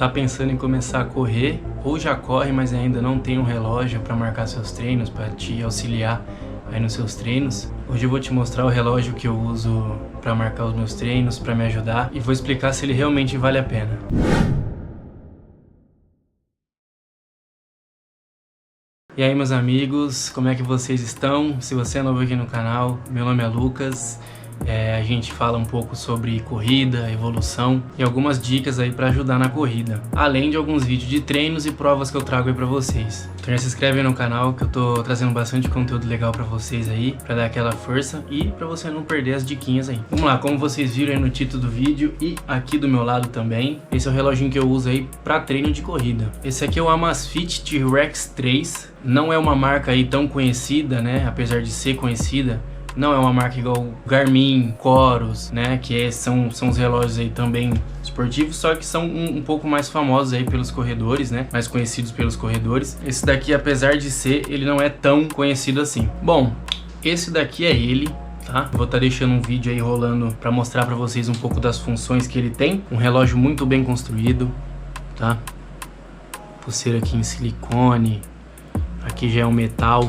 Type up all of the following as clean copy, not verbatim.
tá pensando em começar a correr ou já corre, mas ainda não tem um relógio para marcar seus treinos, para te auxiliar aí nos seus treinos, hoje eu vou te mostrar o relógio que eu uso para marcar os meus treinos, para me ajudar, e vou explicar se ele realmente vale a pena. E aí, meus amigos, como é que vocês estão? Se você é novo aqui no canal, meu nome é Lucas. A gente fala um pouco sobre corrida, evolução e algumas dicas aí para ajudar na corrida, além de alguns vídeos de treinos e provas que eu trago aí para vocês. Então já se inscreve aí no canal que eu tô trazendo bastante conteúdo legal para vocês aí, para dar aquela força e para você não perder as diquinhas aí. Vamos lá, como vocês viram aí no título do vídeo e aqui do meu lado também, esse é o reloginho que eu uso aí para treino de corrida. Esse aqui é o Amazfit T-Rex 3, não é uma marca aí tão conhecida, né, apesar de ser conhecida. Não é uma marca igual Garmin, Coros, né, que são os relógios aí também esportivos, só que são um pouco mais famosos aí pelos corredores, né, mais conhecidos pelos corredores. Esse daqui, apesar de ser, ele não é tão conhecido assim. Bom, esse daqui é ele, tá? Vou estar deixando um vídeo aí rolando para mostrar para vocês um pouco das funções que ele tem. Um relógio muito bem construído, tá? Pulseira aqui em silicone, aqui já é um metal,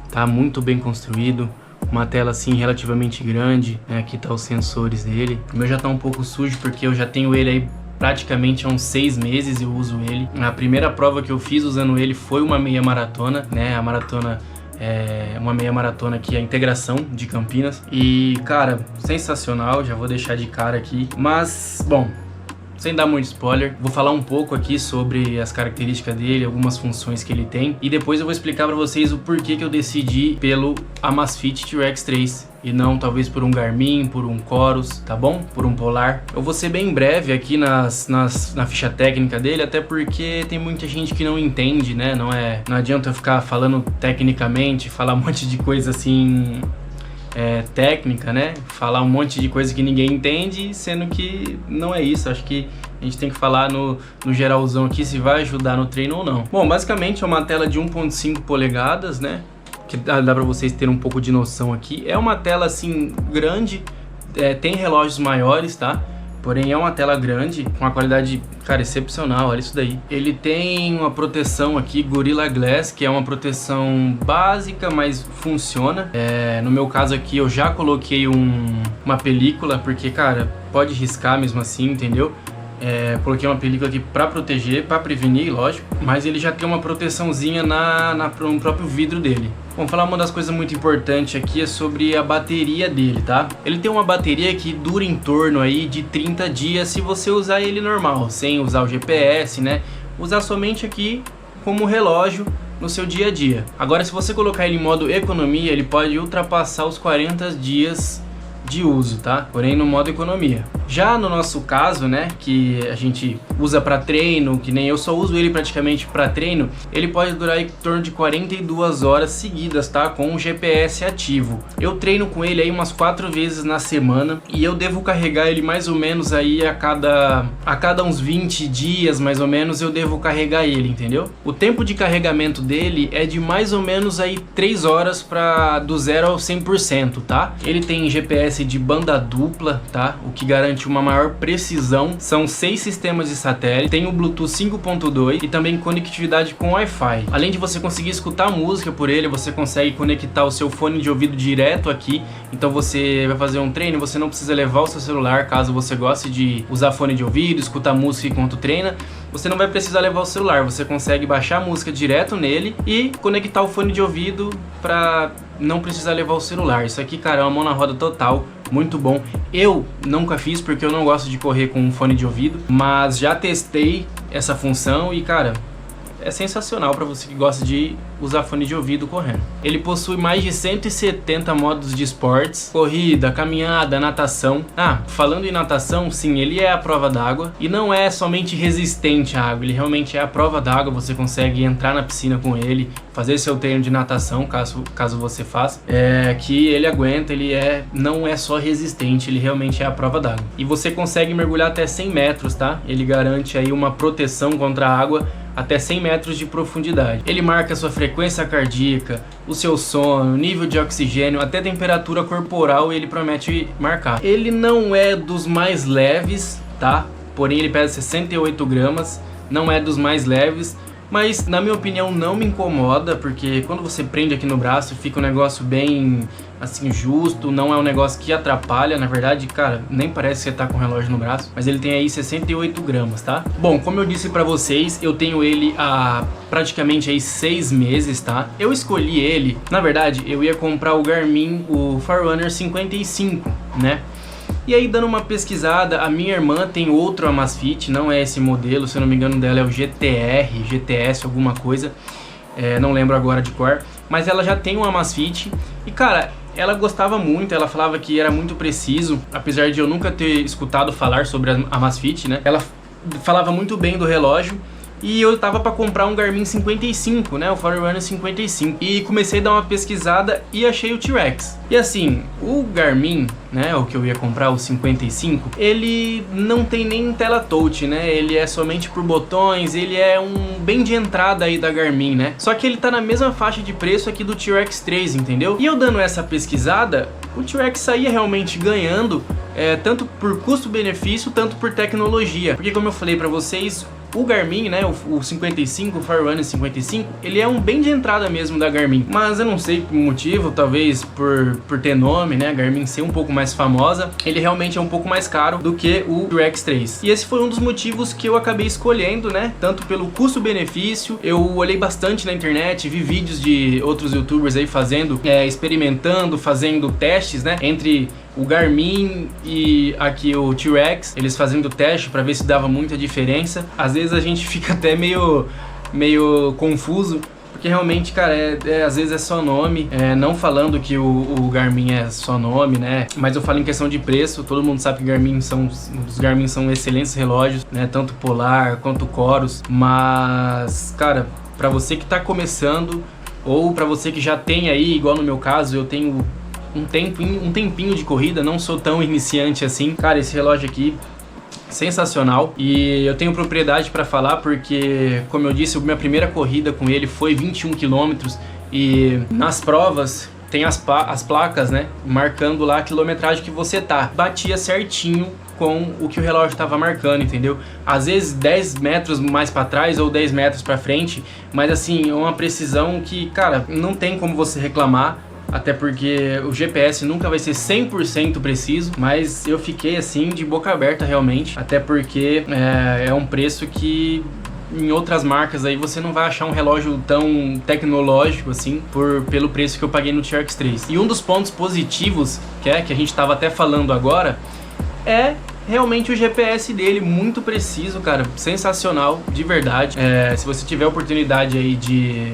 tá? Muito bem construído. Uma tela assim relativamente grande, né? Aqui tá os sensores dele. O meu já tá um pouco sujo porque eu já tenho ele aí praticamente há uns 6 meses eu uso ele. A primeira prova que eu fiz usando ele foi uma meia maratona, né? A maratona é uma meia maratona aqui, a Integração de Campinas. E cara, sensacional, já vou deixar de cara aqui. Mas, bom, sem dar muito spoiler, vou falar um pouco aqui sobre as características dele, algumas funções que ele tem, e depois eu vou explicar pra vocês o porquê que eu decidi pelo Amazfit T-Rex 3 e não talvez por um Garmin, por um Coros, tá bom? Por um Polar. Eu vou ser bem breve aqui na ficha técnica dele, até porque tem muita gente que não entende, né? Não adianta eu ficar falando tecnicamente, falar um monte de coisa assim técnica, né? Falar um monte de coisa que ninguém entende, sendo que não é isso. Acho que a gente tem que falar no geralzão aqui se vai ajudar no treino ou não. Bom, basicamente é uma tela de 1.5 polegadas, né? Que dá pra vocês terem um pouco de noção aqui. É uma tela assim grande, tem relógios maiores, tá? Porém é uma tela grande, com uma qualidade, cara, excepcional, olha isso daí. Ele tem uma proteção aqui, Gorilla Glass, que é uma proteção básica, mas funciona. No meu caso aqui eu já coloquei uma película, porque, cara, pode riscar mesmo assim, entendeu? Coloquei uma película aqui pra proteger, pra prevenir, lógico. Mas ele já tem uma proteçãozinha no próprio vidro dele. Vamos falar uma das coisas muito importantes aqui é sobre a bateria dele, tá? Ele tem uma bateria que dura em torno aí de 30 dias se você usar ele normal, sem usar o GPS, né? Usar somente aqui como relógio no seu dia a dia. Agora, se você colocar ele em modo economia, ele pode ultrapassar os 40 dias de uso, tá? Porém no modo economia. Já no nosso caso, né, que a gente usa para treino, que nem eu só uso ele praticamente para treino, ele pode durar em torno de 42 horas seguidas, tá? Com o GPS ativo. Eu treino com ele aí umas 4 vezes na semana e eu devo carregar ele mais ou menos aí a cada uns 20 dias, mais ou menos, eu devo carregar ele, entendeu? O tempo de carregamento dele é de mais ou menos aí 3 horas do 0 ao 100%, tá? Ele tem GPS de banda dupla, tá? O que garante uma maior precisão. São 6 sistemas de satélite, tem o Bluetooth 5.2 e também conectividade com Wi-Fi. Além de você conseguir escutar música por ele, você consegue conectar o seu fone de ouvido direto aqui. Então você vai fazer um treino, você não precisa levar o seu celular, caso você goste de usar fone de ouvido, escutar música enquanto treina. Você não vai precisar levar o celular, você consegue baixar a música direto nele e conectar o fone de ouvido para não precisar levar o celular. Isso aqui, cara, é uma mão na roda total, muito bom. Eu nunca fiz porque eu não gosto de correr com um fone de ouvido, mas já testei essa função e, cara, é sensacional para você que gosta de usar fone de ouvido correndo. Ele possui mais de 170 modos de esportes, corrida, caminhada, natação. Falando em natação, sim, ele é a prova d'água e não é somente resistente à água, ele realmente é a prova d'água. Você consegue entrar na piscina com ele, fazer seu treino de natação, caso você faça, que ele aguenta, não é só resistente, ele realmente é a prova d'água. E você consegue mergulhar até 100 metros, tá? Ele garante aí uma proteção contra a água até 100 metros de profundidade. Ele marca a sua frequência cardíaca, o seu sono, nível de oxigênio, até temperatura corporal ele promete marcar. Ele não é dos mais leves, tá? porém ele pesa 68 gramas, não é dos mais leves, mas na minha opinião não me incomoda, porque quando você prende aqui no braço fica um negócio bem assim justo, não é um negócio que atrapalha, na verdade, cara, nem parece que você tá com o relógio no braço, mas ele tem aí 68 gramas, tá? Bom, como eu disse pra vocês, eu tenho ele há praticamente aí 6 meses, tá? Eu escolhi ele, na verdade, eu ia comprar o Garmin, o Forerunner 55, né? E aí, dando uma pesquisada, a minha irmã tem outro Amazfit, não é esse modelo, se eu não me engano dela é o GTR, GTS, alguma coisa, não lembro agora de cor, mas ela já tem um Amazfit e, cara, ela gostava muito, ela falava que era muito preciso, apesar de eu nunca ter escutado falar sobre a Amazfit, né? Ela falava muito bem do relógio. E eu tava pra comprar um Garmin 55, né, o Forerunner 55. E comecei a dar uma pesquisada e achei o T-Rex. E assim, o Garmin, né, o que eu ia comprar, o 55, ele não tem nem tela touch, né, ele é somente por botões, ele é um bem de entrada aí da Garmin, né. Só que ele tá na mesma faixa de preço aqui do T-Rex 3, entendeu? E eu dando essa pesquisada, o T-Rex saía realmente ganhando, tanto por custo-benefício, tanto por tecnologia. Porque como eu falei pra vocês, o Garmin, né, o 55, o Forerunner 55, ele é um bem de entrada mesmo da Garmin. Mas eu não sei o motivo, talvez por ter nome, né, a Garmin ser um pouco mais famosa, ele realmente é um pouco mais caro do que o T-Rex 3. E esse foi um dos motivos que eu acabei escolhendo, né, tanto pelo custo-benefício, eu olhei bastante na internet, vi vídeos de outros youtubers aí fazendo, experimentando, fazendo testes, né, entre o Garmin e aqui o T-Rex, eles fazendo teste para ver se dava muita diferença. Às vezes a gente fica até meio confuso, porque realmente, cara, às vezes é só nome, não falando que o Garmin é só nome, né, mas eu falo em questão de preço. Todo mundo sabe que os Garmin são excelentes relógios, né, tanto Polar quanto Coros, mas, cara, para você que tá começando, ou para você que já tem aí, igual no meu caso, eu tenho um tempinho de corrida, não sou tão iniciante assim. Cara, esse relógio aqui, sensacional. E eu tenho propriedade para falar porque, como eu disse, a minha primeira corrida com ele foi 21 km e nas provas tem as placas, né, marcando lá a quilometragem que você tá. Batia certinho com o que o relógio estava marcando, entendeu? Às vezes 10 metros mais para trás ou 10 metros para frente, mas assim, é uma precisão que, cara, não tem como você reclamar. Até porque o GPS nunca vai ser 100% preciso, mas eu fiquei assim de boca aberta realmente, até porque é um preço que em outras marcas aí você não vai achar um relógio tão tecnológico assim pelo preço que eu paguei no T-Rex 3. E um dos pontos positivos que a gente estava até falando agora é realmente o GPS dele, muito preciso, cara, sensacional, de verdade. Se você tiver a oportunidade aí de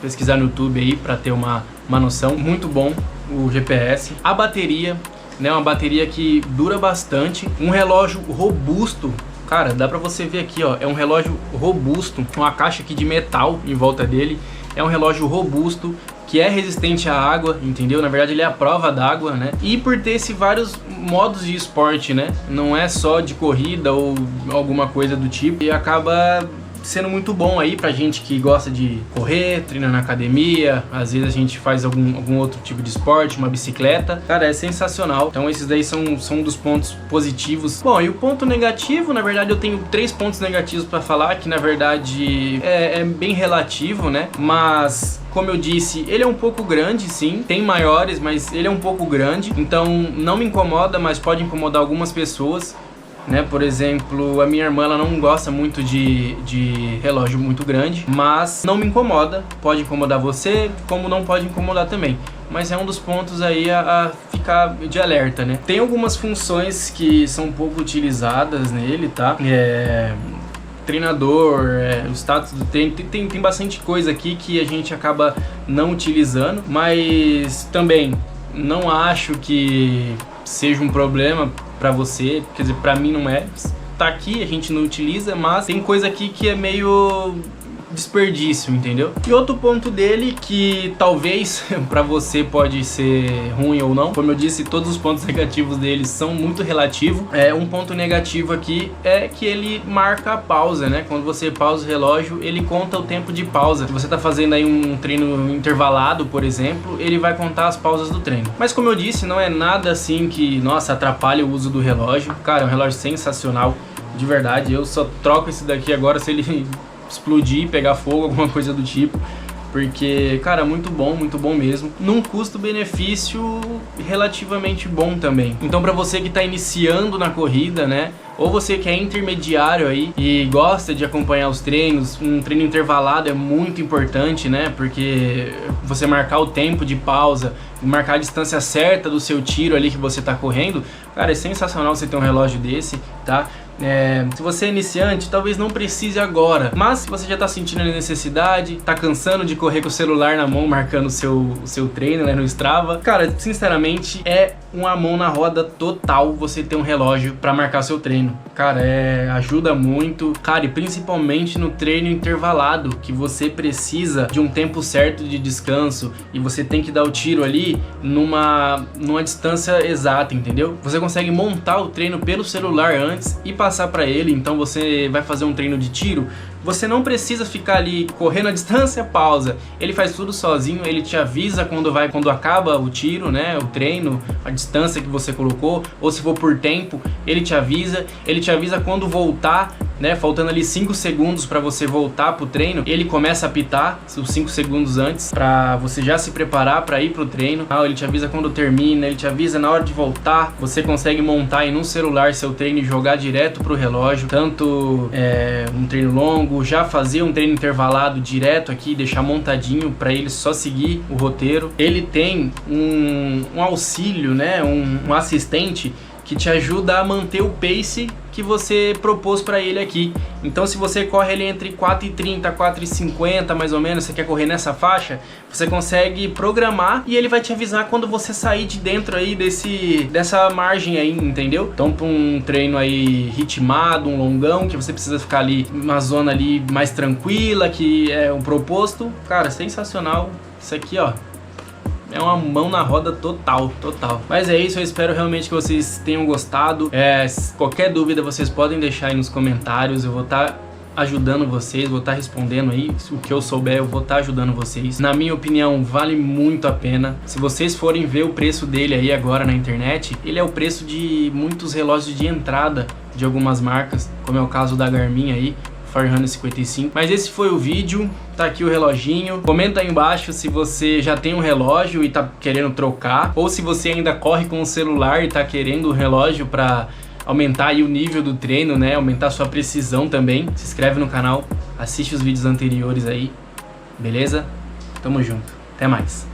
pesquisar no YouTube aí para ter uma noção, muito bom o GPS. A bateria, né, uma bateria que dura bastante, um relógio robusto. Cara, dá pra você ver aqui, ó, é um relógio robusto, uma caixa aqui de metal em volta dele, é um relógio robusto, que é resistente à água, entendeu? Na verdade ele é a prova d'água, né? E por ter vários modos de esporte, né? Não é só de corrida ou alguma coisa do tipo, e acaba sendo muito bom aí pra gente que gosta de correr, treina na academia, às vezes a gente faz algum outro tipo de esporte, uma bicicleta. Cara, é sensacional. Então esses daí são dos pontos positivos. Bom, e o ponto negativo, na verdade eu tenho 3 pontos negativos pra falar, que na verdade é bem relativo, né? Mas, como eu disse, ele é um pouco grande, sim. Tem maiores, mas ele é um pouco grande. Então não me incomoda, mas pode incomodar algumas pessoas, né? Por exemplo, a minha irmã, ela não gosta muito de relógio muito grande, mas não me incomoda. Pode incomodar você, como não pode incomodar também. Mas é um dos pontos aí a ficar de alerta, né? Tem algumas funções que são pouco utilizadas nele, tá? Treinador, o status do treino, tem bastante coisa aqui que a gente acaba não utilizando, mas também não acho que seja um problema pra você, quer dizer, pra mim não é. Tá aqui, a gente não utiliza, mas tem coisa aqui que é meio desperdício, entendeu? E outro ponto dele que talvez pra você pode ser ruim ou não, como eu disse, todos os pontos negativos dele são muito relativos. Um ponto negativo aqui é que ele marca a pausa, né? Quando você pausa o relógio, ele conta o tempo de pausa. Se você tá fazendo aí um treino intervalado, por exemplo, ele vai contar as pausas do treino. Mas como eu disse, não é nada assim que, nossa, atrapalha o uso do relógio. Cara, é um relógio sensacional. de verdade. Eu só troco esse daqui agora se ele explodir, pegar fogo, alguma coisa do tipo. Porque, cara, muito bom mesmo. Num custo-benefício relativamente bom também. Então pra você que tá iniciando na corrida, né? Ou você que é intermediário aí e gosta de acompanhar os treinos, um treino intervalado é muito importante, né? Porque você marcar o tempo de pausa, marcar a distância certa do seu tiro ali que você tá correndo, cara, é sensacional você ter um relógio desse, tá? Se você é iniciante, talvez não precise agora, mas se você já tá sentindo a necessidade, tá cansando de correr com o celular na mão, marcando o seu treino, né, no Strava, cara, sinceramente, é uma mão na roda total você ter um relógio pra marcar seu treino. Cara, ajuda muito, cara, e principalmente no treino intervalado, que você precisa de um tempo certo de descanso e você tem que dar o tiro ali numa distância exata, entendeu? Você consegue montar o treino pelo celular antes e passar para ele. Então você vai fazer um treino de tiro, você não precisa ficar ali correndo a distância, pausa. Ele faz tudo sozinho, ele te avisa quando acaba o tiro, né, o treino, a distância que você colocou, ou se for por tempo, ele te avisa quando voltar, né, faltando ali 5 segundos para você voltar pro treino, ele começa a apitar os 5 segundos antes para você já se preparar para ir pro treino. Ele te avisa quando termina, ele te avisa na hora de voltar. Você consegue montar aí no celular seu treino e jogar direto pro relógio, tanto um treino longo, já fazer um treino intervalado direto aqui, deixar montadinho para ele só seguir o roteiro. Ele tem um auxílio, né, um assistente que te ajuda a manter o pace que você propôs para ele aqui. Então se você corre ele entre 4h30 a 4h50 mais ou menos, você quer correr nessa faixa, você consegue programar e ele vai te avisar quando você sair de dentro aí dessa margem aí, entendeu? Então para um treino aí ritmado, um longão, que você precisa ficar ali numa zona ali mais tranquila, que é o proposto, cara, sensacional. Isso aqui, ó, é uma mão na roda total. Mas é isso, eu espero realmente que vocês tenham gostado. Qualquer dúvida vocês podem deixar aí nos comentários, eu vou estar ajudando vocês, vou estar respondendo aí, o que eu souber eu vou estar ajudando vocês. Na minha opinião, vale muito a pena. Se vocês forem ver o preço dele aí agora na internet, ele é o preço de muitos relógios de entrada de algumas marcas, como é o caso da Garmin aí, Forerunner 55. Mas esse foi o vídeo, tá aqui o reloginho. Comenta aí embaixo se você já tem um relógio e tá querendo trocar, ou se você ainda corre com o celular e tá querendo um relógio para aumentar aí o nível do treino, né, aumentar sua precisão também. Se inscreve no canal, assiste os vídeos anteriores aí, beleza? Tamo junto, até mais.